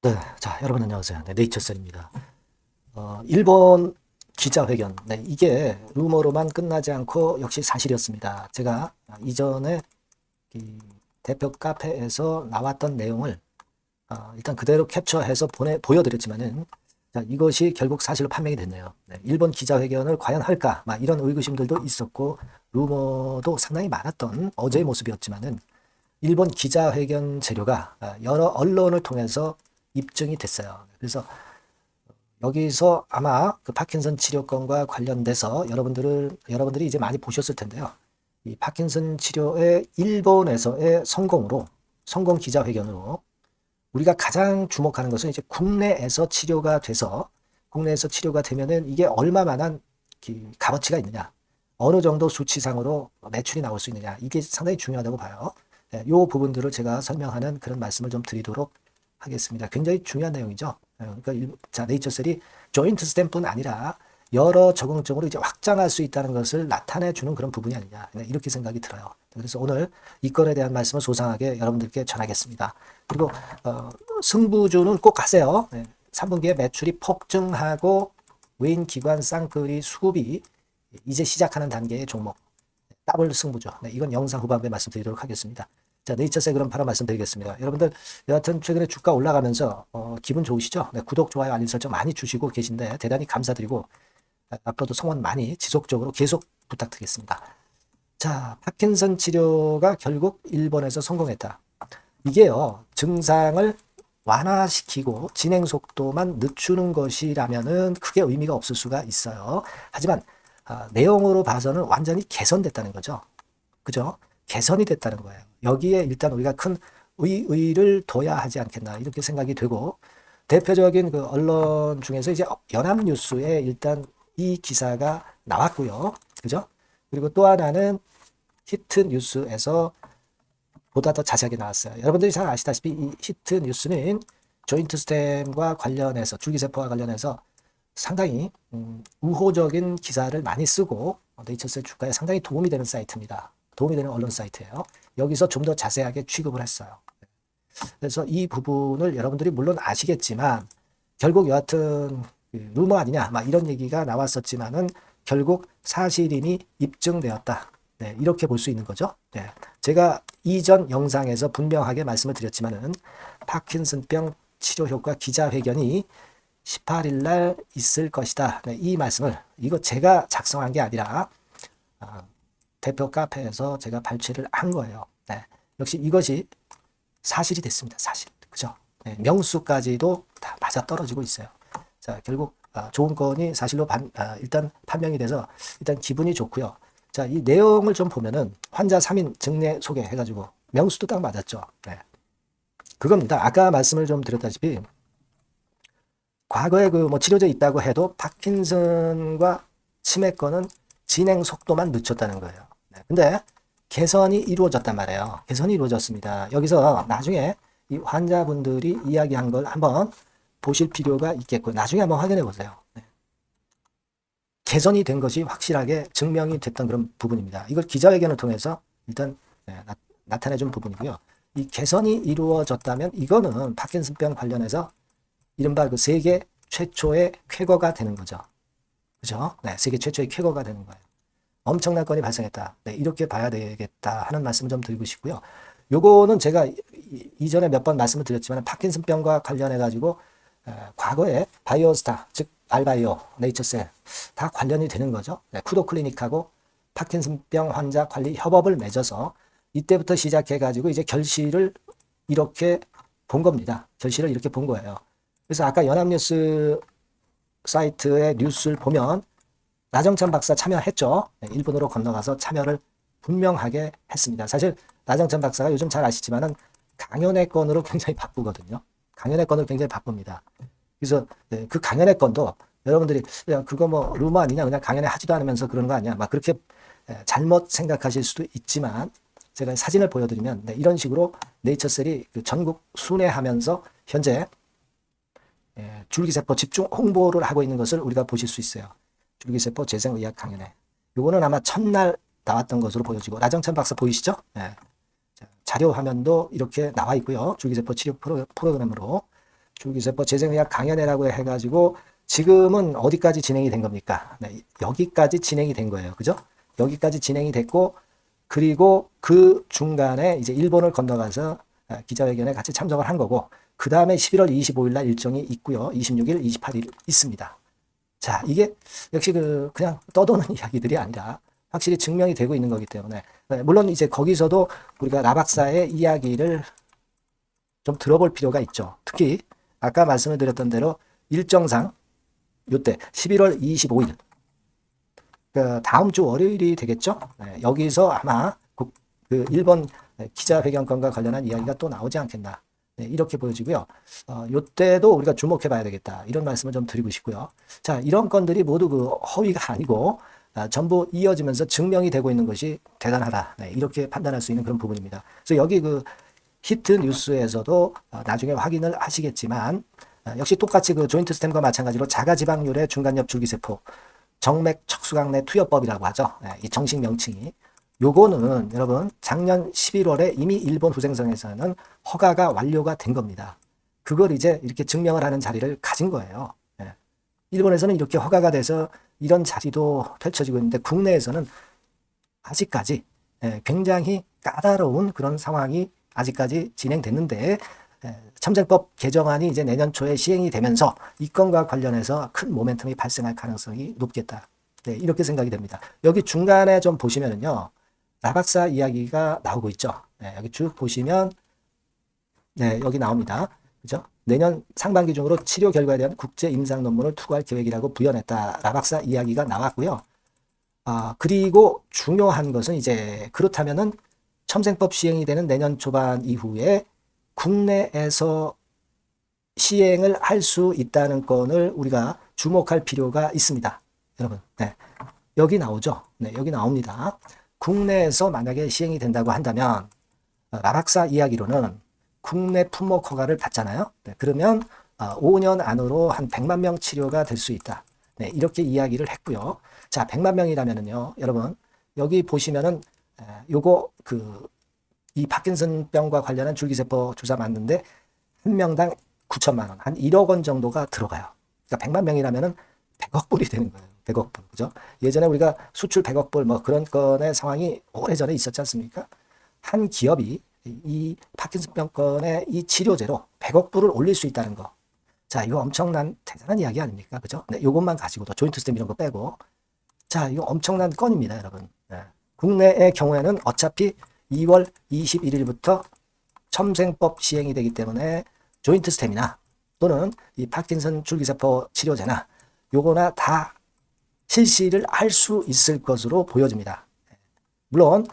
네, 자, 여러분 안녕하세요. 네, 네이처셀입니다. 일본 기자회견, 네, 이게 루머로만 끝나지 않고 역시 사실이었습니다. 제가 이전에 이 대표 카페에서 나왔던 내용을 일단 그대로 캡처해서 보여드렸지만은 자, 이것이 결국 사실로 판명이 됐네요. 네, 일본 기자회견을 과연 할까? 막 이런 의구심들도 있었고 루머도 상당히 많았던 어제의 모습이었지만은 일본 기자회견 재료가 여러 언론을 통해서 입증이 됐어요. 그래서 여기서 아마 그 파킨슨 치료건과 관련돼서 여러분들이 이제 많이 보셨을 텐데요. 이 파킨슨 치료의 일본에서의 성공 기자회견으로 우리가 가장 주목하는 것은 이제 국내에서 치료가 되면은 이게 얼마만한 값어치가 있느냐, 어느 정도 수치상으로 매출이 나올 수 있느냐, 이게 상당히 중요하다고 봐요. 이 부분들을 제가 설명하는 그런 말씀을 좀 드리도록 하겠습니다. 굉장히 중요한 내용이죠. 그러니까 자, 네이처셀이 조인트 스탬뿐 아니라 여러 적응적으로 이제 확장할 수 있다는 것을 나타내 주는 그런 부분이 아니냐, 이렇게 생각이 들어요. 그래서 오늘 이 건에 대한 말씀을 소상하게 여러분들께 전하겠습니다. 그리고 승부주는 꼭 가세요. 3분기에 매출이 폭증하고 외인 기관 쌍끌이 수급이 이제 시작하는 단계의 종목 더블 승부죠. 이건 영상 후반부에 말씀드리도록 하겠습니다. 자, 네이처셀 그럼 바로 말씀드리겠습니다. 여러분들 여하튼 최근에 주가 올라가면서 기분 좋으시죠? 구독, 좋아요, 알림 설정 많이 주시고 계신데 대단히 감사드리고 앞으로도 성원 많이 지속적으로 계속 부탁드리겠습니다. 자, 파킨슨 치료가 결국 일본에서 성공했다. 이게요, 증상을 완화시키고 진행 속도만 늦추는 것이라면은 크게 의미가 없을 수가 있어요. 하지만 내용으로 봐서는 완전히 개선됐다는 거죠. 그죠? 개선이 됐다는 거예요. 여기에 일단 우리가 큰 의의를 둬야 하지 않겠나 이렇게 생각이 되고, 대표적인 그 언론 중에서 이제 연합뉴스에 일단 이 기사가 나왔고요. 그죠? 그리고 또 하나는 히트뉴스에서 보다 더 자세하게 나왔어요. 여러분들이 잘 아시다시피 이 히트뉴스는 조인트 스템과 관련해서, 줄기세포와 관련해서 상당히 우호적인 기사를 많이 쓰고 네이처셀 주가에 상당히 도움이 되는 사이트입니다. 도움이 되는 언론 사이트예요. 여기서 좀 더 자세하게 취급을 했어요. 그래서 이 부분을 여러분들이 물론 아시겠지만 결국 여하튼 루머 아니냐 막 이런 얘기가 나왔었지만은 결국 사실임이 입증되었다. 네, 이렇게 볼 수 있는 거죠. 네, 제가 이전 영상에서 분명하게 말씀을 드렸지만은 파킨슨병 치료 효과 기자회견이 18일 날 있을 것이다. 네, 이 말씀을, 이거 제가 작성한 게 아니라 대표 카페에서 제가 발췌를 한 거예요. 네, 역시 이것이 사실이 됐습니다. 사실. 그죠? 네, 명수까지도 다 맞아 떨어지고 있어요. 자, 결국 좋은 건이 사실로 일단 판명이 돼서 일단 기분이 좋고요. 자, 이 내용을 좀 보면은 환자 3인 증례 소개해가지고 명수도 딱 맞았죠. 네. 그겁니다. 아까 말씀을 좀 드렸다시피 과거에 그 뭐 치료제 있다고 해도 파킨슨과 치매권은 진행 속도만 늦췄다는 거예요. 네. 근데 개선이 이루어졌단 말이에요. 개선이 이루어졌습니다. 여기서 나중에 이 환자분들이 이야기한 걸 한번 보실 필요가 있겠고, 나중에 한번 확인해 보세요. 네. 개선이 된 것이 확실하게 증명이 됐던 그런 부분입니다. 이걸 기자회견을 통해서 일단 나타내준 부분이고요. 이 개선이 이루어졌다면 이거는 파킨슨병 관련해서 이른바 그 세계 최초의 쾌거가 되는 거죠. 그죠? 네, 세계 최초의 쾌거가 되는 거예요. 엄청난 건이 발생했다. 네, 이렇게 봐야 되겠다 하는 말씀을 좀 드리고 싶고요. 요거는 제가 이전에 몇 번 말씀을 드렸지만 파킨슨병과 관련해 가지고 과거에 바이오스타, 즉 알바이오, 네이처셀 다 관련이 되는 거죠. 네, 쿠도 클리닉하고 파킨슨병 환자 관리 협업을 맺어서 이때부터 시작해 가지고 이제 결실을 이렇게 본 겁니다. 결실을 이렇게 본 거예요. 그래서 아까 연합뉴스 사이트의 뉴스를 보면 나정찬 박사 참여했죠. 네, 일본으로 건너가서 참여를 분명하게 했습니다. 사실 나정찬 박사가 요즘 잘 아시지만은 강연회 건으로 굉장히 바쁘거든요. 강연회 건으로 굉장히 바쁩니다. 그래서 그 강연회 건도 여러분들이 야, 그거 뭐 루머 아니냐, 그냥 강연회 하지도 않으면서 그런 거 아니야, 막 그렇게 잘못 생각하실 수도 있지만 제가 사진을 보여드리면 이런 식으로 네이처셀이 그 전국 순회하면서 현재 줄기세포 집중 홍보를 하고 있는 것을 우리가 보실 수 있어요. 줄기세포 재생의학 강연회. 요거는 아마 첫날 나왔던 것으로 보여지고, 나정찬 박사 보이시죠? 네. 자료 화면도 이렇게 나와 있고요. 줄기세포 치료 프로그램으로. 줄기세포 재생의학 강연회라고 해가지고 지금은 어디까지 진행이 된 겁니까? 네, 여기까지 진행이 된 거예요. 그죠? 여기까지 진행이 됐고, 그리고 그 중간에 이제 일본을 건너가서 기자회견에 같이 참석을 한 거고, 그 다음에 11월 25일 날 일정이 있고요. 26일, 28일 있습니다. 자, 이게 역시 그냥 떠도는 이야기들이 아니라 확실히 증명이 되고 있는 거기 때문에, 물론 이제 거기서도 우리가 라 박사의 이야기를 좀 들어볼 필요가 있죠. 특히 아까 말씀을 드렸던 대로 일정상 요때 11월 25일 다음 주 월요일이 되겠죠. 여기서 아마 그 일본 기자회견권과 관련한 이야기가 또 나오지 않겠나, 이렇게 보여지고요. 요때도 우리가 주목해 봐야 되겠다, 이런 말씀을 좀 드리고 싶고요. 자, 이런 건들이 모두 그 허위가 아니고 전부 이어지면서 증명이 되고 있는 것이 대단하다, 이렇게 판단할 수 있는 그런 부분입니다. 그래서 여기 그 히트 뉴스에서도 나중에 확인을 하시겠지만, 역시 똑같이 그 조인트 스템과 마찬가지로 자가지방률의 중간엽 줄기세포 정맥 척수강내 투여법이라고 하죠. 이 정식 명칭이. 요거는 여러분 작년 11월에 이미 일본 후생성에서는 허가가 완료가 된 겁니다. 그걸 이제 이렇게 증명을 하는 자리를 가진 거예요. 일본에서는 이렇게 허가가 돼서 이런 자리도 펼쳐지고 있는데, 국내에서는 아직까지 굉장히 까다로운 그런 상황이 아직까지 진행됐는데, 첨생법 개정안이 이제 내년 초에 시행이 되면서 이 건과 관련해서 큰 모멘텀이 발생할 가능성이 높겠다, 이렇게 생각이 됩니다. 여기 중간에 좀 보시면은요, 라 박사 이야기가 나오고 있죠. 여기 쭉 보시면 여기 나옵니다. 그죠? 내년 상반기 중으로 치료 결과에 대한 국제 임상 논문을 투고할 계획이라고 부연했다, 라 박사 이야기가 나왔고요. 그리고 중요한 것은 이제 그렇다면은 첨생법 시행이 되는 내년 초반 이후에 국내에서 시행을 할 수 있다는 건을 우리가 주목할 필요가 있습니다. 여러분, 여기 나오죠. 여기 나옵니다. 국내에서 만약에 시행이 된다고 한다면, 라 박사 이야기로는 국내 품목 허가를 받잖아요. 그러면 5년 안으로 한 100만 명 치료가 될 수 있다, 이렇게 이야기를 했고요. 자, 100만 명이라면은요, 여러분 여기 보시면은 요거 이 파킨슨병과 관련한 줄기세포 주사 맞는데 한 명당 9천만 원, 한 1억 원 정도가 들어가요. 그러니까 100만 명이라면은 100억 불이 되는 거예요. 100억 불. 그죠? 예전에 우리가 수출 100억 불 뭐 그런 건의 상황이 오래전에 있었지 않습니까? 한 기업이 이 파킨슨병 건의 이 치료제로 100억 불을 올릴 수 있다는 거. 자, 이거 엄청난 대단한 이야기 아닙니까? 그죠? 요것만 가지고도 조인트 스템 이런 거 빼고. 자, 이거 엄청난 건입니다, 여러분. 국내의 경우에는 어차피 2월 21일부터 첨생법 시행이 되기 때문에 조인트 스템이나 또는 이 파킨슨 줄기세포 치료제나 요거나 다 실시를 할 수 있을 것으로 보여집니다. 물론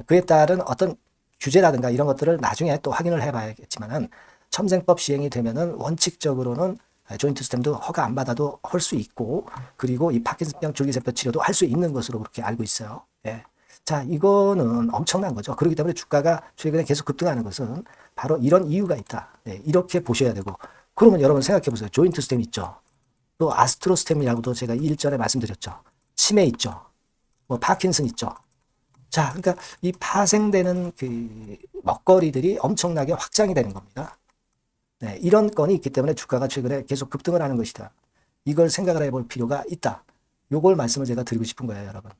그에 따른 어떤 규제라든가 이런 것들을 나중에 또 확인을 해봐야겠지만은, 첨생법 시행이 되면은 원칙적으로는 조인트 스템도 허가 안 받아도 할 수 있고, 그리고 이 파킨슨병 줄기세포 치료도 할 수 있는 것으로 그렇게 알고 있어요. 자, 이거는 엄청난 거죠. 그렇기 때문에 주가가 최근에 계속 급등하는 것은 바로 이런 이유가 있다, 이렇게 보셔야 되고, 그러면 여러분 생각해 보세요. 조인트 스템 있죠. 또 아스트로스템이라고도 제가 일전에 말씀드렸죠. 치매 있죠. 뭐 파킨슨 있죠. 자, 그러니까 이 파생되는 그 먹거리들이 엄청나게 확장이 되는 겁니다. 이런 건이 있기 때문에 주가가 최근에 계속 급등을 하는 것이다. 이걸 생각을 해볼 필요가 있다. 요걸 말씀을 제가 드리고 싶은 거예요, 여러분.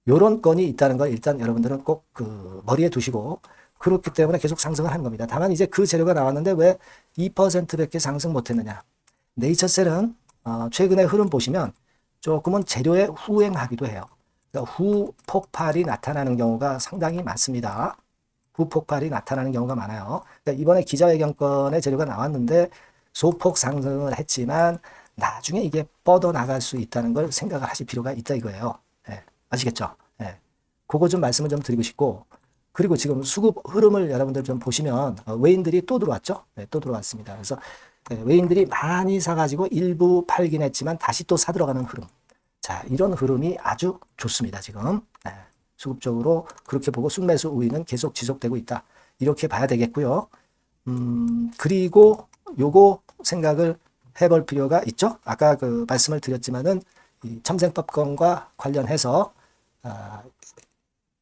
요런 건이 있다는 걸 일단 여러분들은 꼭 머리에 두시고, 그렇기 때문에 계속 상승을 하는 겁니다. 다만 이제 그 재료가 나왔는데 왜 2%밖에 상승 못했느냐. 네이처셀은 최근의 흐름 보시면 조금은 재료에 후행하기도 해요. 그러니까 후폭발이 나타나는 경우가 상당히 많습니다. 후폭발이 나타나는 경우가 많아요. 그러니까 이번에 기자회견권의 재료가 나왔는데 소폭 상승을 했지만 나중에 이게 뻗어나갈 수 있다는 걸 생각을 하실 필요가 있다 이거예요. 아시겠죠? 그거 좀 말씀을 좀 드리고 싶고, 그리고 지금 수급 흐름을 여러분들 좀 보시면 외인들이 또 들어왔죠? 또 들어왔습니다. 그래서 외인들이 많이 사가지고 일부 팔긴 했지만 다시 또 사들어가는 흐름. 자, 이런 흐름이 아주 좋습니다, 지금. 수급적으로 그렇게 보고 순매수 우위는 계속 지속되고 있다, 이렇게 봐야 되겠고요. 그리고 요거 생각을 해볼 필요가 있죠. 아까 그 말씀을 드렸지만은 이 첨생법권과 관련해서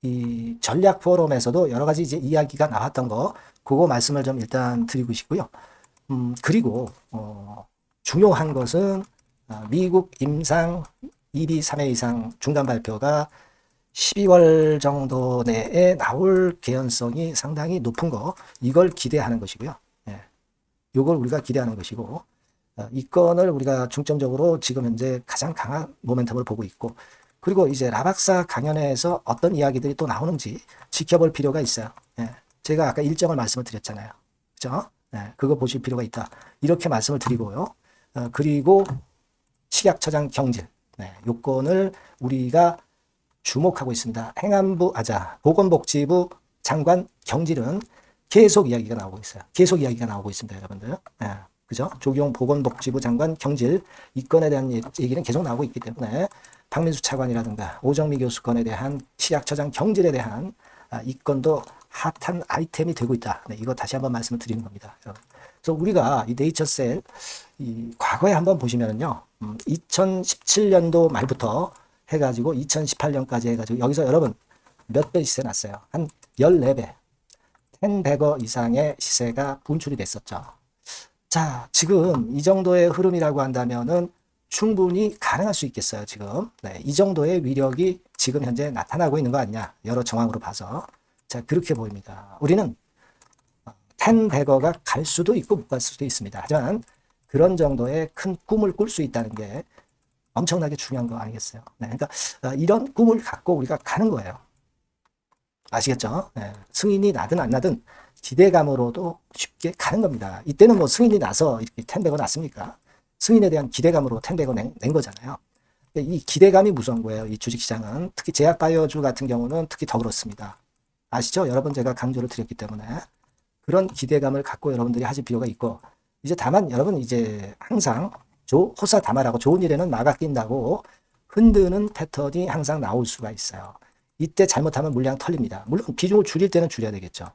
이 전략 포럼에서도 여러 가지 이제 이야기가 나왔던 거, 그거 말씀을 좀 일단 드리고 싶고요. 그리고 중요한 것은 미국 임상 2비 3회 이상 중간 발표가 12월 정도 내에 나올 개연성이 상당히 높은 거, 이걸 기대하는 것이고요. 예, 이걸 우리가 기대하는 것이고, 이 건을 우리가 중점적으로 지금 현재 가장 강한 모멘텀을 보고 있고, 그리고 이제 라박사 강연회에서 어떤 이야기들이 또 나오는지 지켜볼 필요가 있어요. 예, 제가 아까 일정을 말씀을 드렸잖아요. 그죠? 예, 그거 보실 필요가 있다. 이렇게 말씀을 드리고요. 그리고 식약처장 경질, 네, 요건을 우리가 주목하고 있습니다. 보건복지부 장관 경질은 계속 이야기가 나오고 있어요. 계속 이야기가 나오고 있습니다, 여러분들. 네, 그죠? 조경 보건복지부 장관 경질, 이 건에 대한 얘기는 계속 나오고 있기 때문에 박민수 차관이라든가 오정미 교수 건에 대한 식약처장 경질에 대한 이 건도 핫한 아이템이 되고 있다. 네, 이거 다시 한번 말씀을 드리는 겁니다. 그래서 우리가 이 네이처셀, 과거에 한번 보시면은요, 2017년도 말부터 해가지고 2018년까지 해가지고 여기서 여러분 몇 배 시세 났어요? 한 14배, 1,100억 이상의 시세가 분출이 됐었죠. 자, 지금 이 정도의 흐름이라고 한다면은 충분히 가능할 수 있겠어요, 지금. 네, 이 정도의 위력이 지금 현재 나타나고 있는 거 아니냐, 여러 정황으로 봐서. 자, 그렇게 보입니다. 우리는 1,100억가 갈 수도 있고 못 갈 수도 있습니다. 하지만 그런 정도의 큰 꿈을 꿀 수 있다는 게 엄청나게 중요한 거 아니겠어요? 네, 그러니까 이런 꿈을 갖고 우리가 가는 거예요. 아시겠죠? 네, 승인이 나든 안 나든 기대감으로도 쉽게 가는 겁니다. 이때는 뭐 승인이 나서 이렇게 1,100억 났습니까? 승인에 대한 기대감으로 1,100억 낸 거잖아요. 이 기대감이 무서운 거예요. 이 주식시장은. 특히 제약바이오주 같은 경우는 특히 더 그렇습니다. 아시죠? 여러 번 제가 강조를 드렸기 때문에. 그런 기대감을 갖고 여러분들이 하실 필요가 있고, 이제 다만 여러분 이제 항상 호사다마라고 좋은 일에는 마가 낀다고 흔드는 패턴이 항상 나올 수가 있어요. 이때 잘못하면 물량 털립니다. 물론 비중을 줄일 때는 줄여야 되겠죠.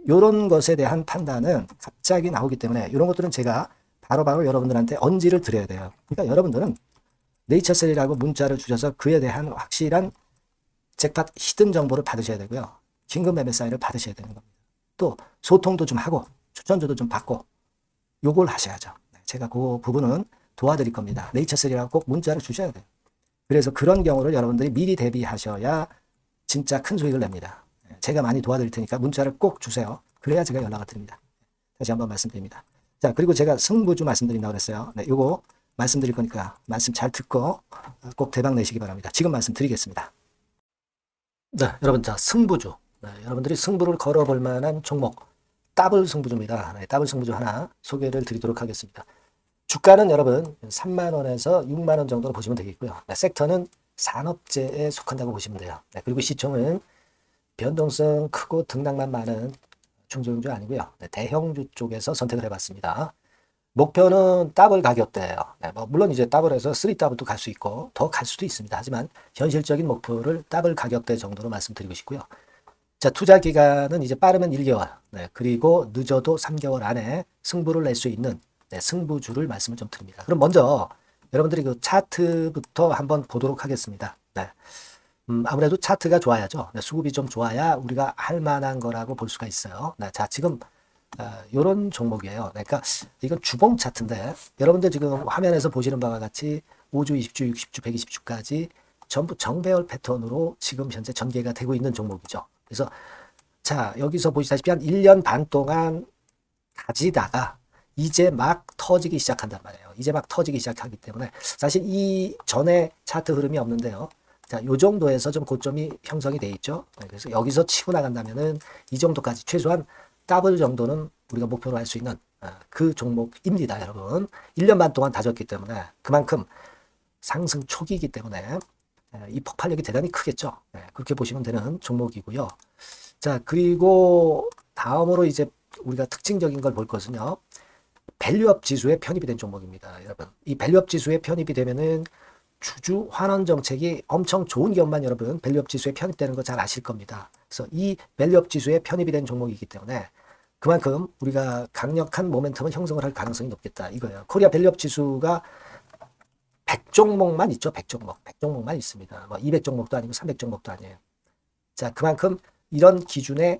이런 것에 대한 판단은 갑자기 나오기 때문에 이런 것들은 제가 바로바로 여러분들한테 언지를 드려야 돼요. 그러니까 여러분들은 네이처셀이라고 문자를 주셔서 그에 대한 확실한 잭팟 히든 정보를 받으셔야 되고요. 긴급 매매 사인을 받으셔야 되는 겁니다. 또 소통도 좀 하고 추천주도 좀 받고 요걸 하셔야죠. 제가 그 부분은 도와드릴 겁니다. 네이처셀이라고 꼭 문자를 주셔야 돼요. 그래서 그런 경우를 여러분들이 미리 대비하셔야 진짜 큰 수익을 냅니다. 제가 많이 도와드릴 테니까 문자를 꼭 주세요. 그래야 제가 연락을 드립니다. 다시 한번 말씀드립니다. 자, 그리고 제가 승부주 말씀드린다고 그랬어요. 네, 요거 말씀드릴 거니까 말씀 잘 듣고 꼭 대박 내시기 바랍니다. 지금 말씀드리겠습니다. 네, 여러분, 자, 승부주. 네, 여러분들이 승부를 걸어볼 만한 종목, 더블 승부주입니다. 네, 더블 승부주 하나 소개를 드리도록 하겠습니다. 주가는 여러분 3만 원에서 6만 원 정도로 보시면 되겠고요. 네, 섹터는 산업재에 속한다고 보시면 돼요. 네, 그리고 시총은 변동성 크고 등락만 많은 중소형주 아니고요. 네, 대형주 쪽에서 선택을 해봤습니다. 목표는 더블 가격대예요. 네, 뭐 물론 이제 더블에서 3더블도 갈 수 있고 더 갈 수도 있습니다. 하지만 현실적인 목표를 더블 가격대 정도로 말씀드리고 싶고요. 자, 투자 기간은 이제 빠르면 1개월, 네, 그리고 늦어도 3개월 안에 승부를 낼 수 있는 승부주를 말씀을 좀 드립니다. 그럼 먼저 여러분들이 그 차트부터 한번 보도록 하겠습니다. 네. 아무래도 차트가 좋아야죠. 네, 수급이 좀 좋아야 우리가 할 만한 거라고 볼 수가 있어요. 네, 자, 지금 요런 종목이에요. 그러니까 이건 주봉 차트인데 여러분들 지금 화면에서 보시는 바와 같이 5주, 20주, 60주, 120주까지 전부 정배열 패턴으로 지금 현재 전개가 되고 있는 종목이죠. 그래서 자, 여기서 보시다시피 한 1년 반 동안 가지다가 이제 막 터지기 시작한단 말이에요. 이제 막 터지기 시작하기 때문에 사실 이 전에 차트 흐름이 없는데요. 자, 요 정도에서 좀 고점이 형성이 돼 있죠. 네, 그래서 여기서 치고 나간다면은 이 정도까지 최소한 더블 정도는 우리가 목표로 할 수 있는 그 종목입니다, 여러분. 1년 반 동안 다졌기 때문에 그만큼 상승 초기이기 때문에 이 폭발력이 대단히 크겠죠. 네, 그렇게 보시면 되는 종목이고요. 자, 그리고 다음으로 이제 우리가 특징적인 걸 볼 것은요. 밸류업 지수에 편입이 된 종목입니다, 여러분. 이 밸류업 지수에 편입이 되면은 주주 환원 정책이 엄청 좋은 기업만 여러분 밸류업 지수에 편입되는 거 잘 아실 겁니다. 그래서 이 밸류업 지수에 편입이 된 종목이기 때문에 그만큼 우리가 강력한 모멘텀을 형성을 할 가능성이 높겠다 이거예요. 코리아 밸류업 지수가 100종목만 있죠. 100종목. 100종목만 있습니다. 뭐 200종목도 아니고 300종목도 아니에요. 자, 그만큼 이런 기준에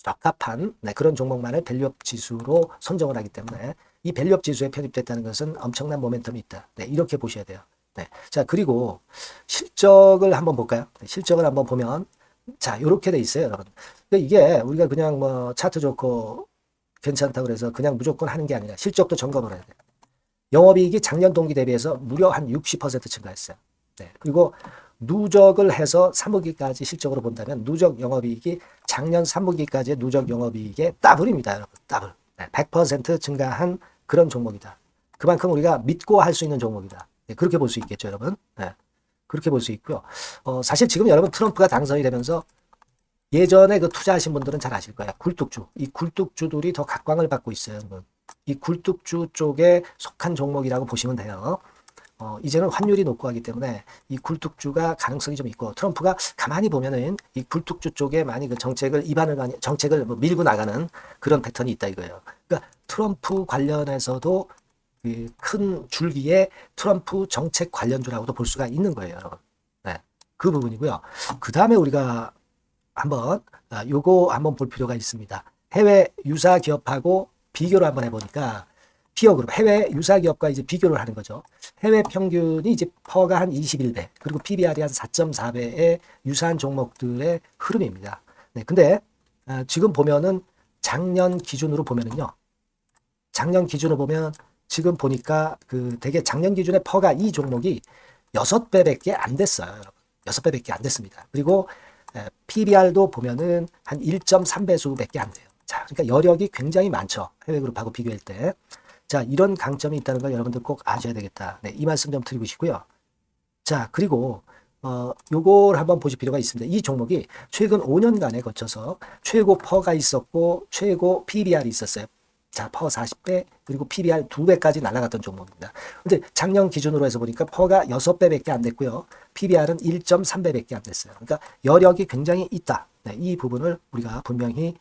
적합한 그런 종목만을 밸류업 지수로 선정을 하기 때문에 이 밸류업 지수에 편입됐다는 것은 엄청난 모멘텀이 있다. 이렇게 보셔야 돼요. 자, 그리고 실적을 한번 볼까요? 실적을 한번 보면 자, 이렇게 돼 있어요, 여러분. 그러니까 이게 우리가 그냥 뭐 차트 좋고 괜찮다고 그래서 그냥 무조건 하는 게 아니라 실적도 점검을 해야 돼요. 영업이익이 작년 동기 대비해서 무려 한 60% 증가했어요. 그리고 누적을 해서 3분기까지 실적으로 본다면 누적 영업이익이 작년 3분기까지의 누적 영업이익의 더블입니다, 여러분. 더블. 100% 증가한 그런 종목이다. 그만큼 우리가 믿고 할 수 있는 종목이다. 그렇게 볼 수 있겠죠, 여러분. 그렇게 볼 수 있고요. 사실 지금 여러분 트럼프가 당선이 되면서 예전에 그 투자하신 분들은 잘 아실 거예요. 굴뚝주. 이 굴뚝주들이 더 각광을 받고 있어요, 여러분. 이 굴뚝주 쪽에 속한 종목이라고 보시면 돼요. 이제는 환율이 높고 하기 때문에 이 굴뚝주가 가능성이 좀 있고 트럼프가 가만히 보면은 이 굴뚝주 쪽에 많이 그 정책을 뭐 밀고 나가는 그런 패턴이 있다 이거예요. 그러니까 트럼프 관련해서도 큰 줄기에 트럼프 정책 관련주라고도 볼 수가 있는 거예요, 여러분. 그 부분이고요. 그 다음에 우리가 한번 요거 한번 볼 필요가 있습니다. 해외 유사 기업하고 비교를 한번 해보니까 피어그룹 해외 유사 기업과 이제 비교를 하는 거죠. 해외 평균이 이제 퍼가 한 21배 그리고 PBR이 한 4.4배의 유사한 종목들의 흐름입니다. 근데 지금 보면은 작년 기준으로 보면은요. 작년 기준으로 보면 지금 보니까 그 되게 작년 기준에 퍼가 이 종목이 6배밖에 안 됐어요, 여러분. 6배밖에 안 됐습니다. 그리고 PBR도 보면은 한 1.3배수밖에 안 돼요. 자, 그러니까 여력이 굉장히 많죠. 해외 그룹하고 비교할 때. 자, 이런 강점이 있다는 걸 여러분들 꼭 아셔야 되겠다. 이 말씀 좀 드리고 싶고요. 자, 그리고 요걸 한번 보실 필요가 있습니다. 이 종목이 최근 5년간에 거쳐서 최고 퍼가 있었고 최고 PBR이 있었어요. 자, 퍼 40배 그리고 PBR 2배까지 날아갔던 종목입니다. 근데 작년 기준으로 해서 보니까 퍼가 6배밖에 안 됐고요. PBR은 1.3배밖에 안 됐어요. 그러니까 여력이 굉장히 있다. 이 부분을 우리가 분명히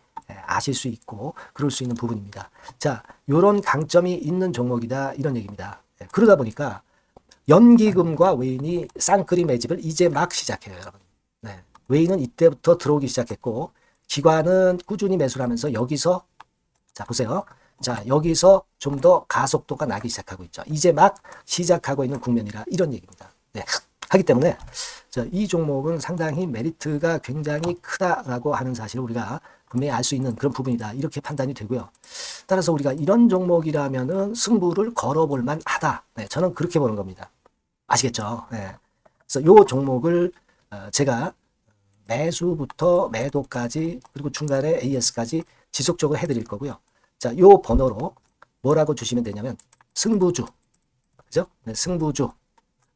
아실 수 있고 그럴 수 있는 부분입니다. 자, 요런 강점이 있는 종목이다 이런 얘기입니다. 그러다 보니까 연기금과 외인이 쌍끌이 매집을 이제 막 시작해요, 여러분. 외인은 이때부터 들어오기 시작했고 기관은 꾸준히 매수를 하면서 여기서 자, 보세요. 자, 여기서 좀 더 가속도가 나기 시작하고 있죠. 이제 막 시작하고 있는 국면이라 이런 얘기입니다. 하기 때문에 이 종목은 상당히 메리트가 굉장히 크다라고 하는 사실을 우리가 분명히 알 수 있는 그런 부분이다. 이렇게 판단이 되고요. 따라서 우리가 이런 종목이라면은 승부를 걸어볼 만하다. 저는 그렇게 보는 겁니다. 아시겠죠? 그래서 이 종목을 제가 매수부터 매도까지 그리고 중간에 AS까지 지속적으로 해드릴 거고요. 자, 요 번호로 뭐라고 주시면 되냐면 승부주, 그죠? 승부주.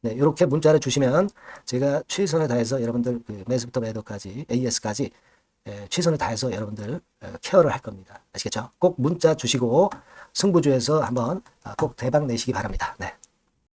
이렇게 문자를 주시면 제가 최선을 다해서 여러분들 그 매수부터 매도까지 AS까지 최선을 다해서 여러분들 케어를 할 겁니다. 아시겠죠? 꼭 문자 주시고 승부주에서 한번 꼭 대박 내시기 바랍니다.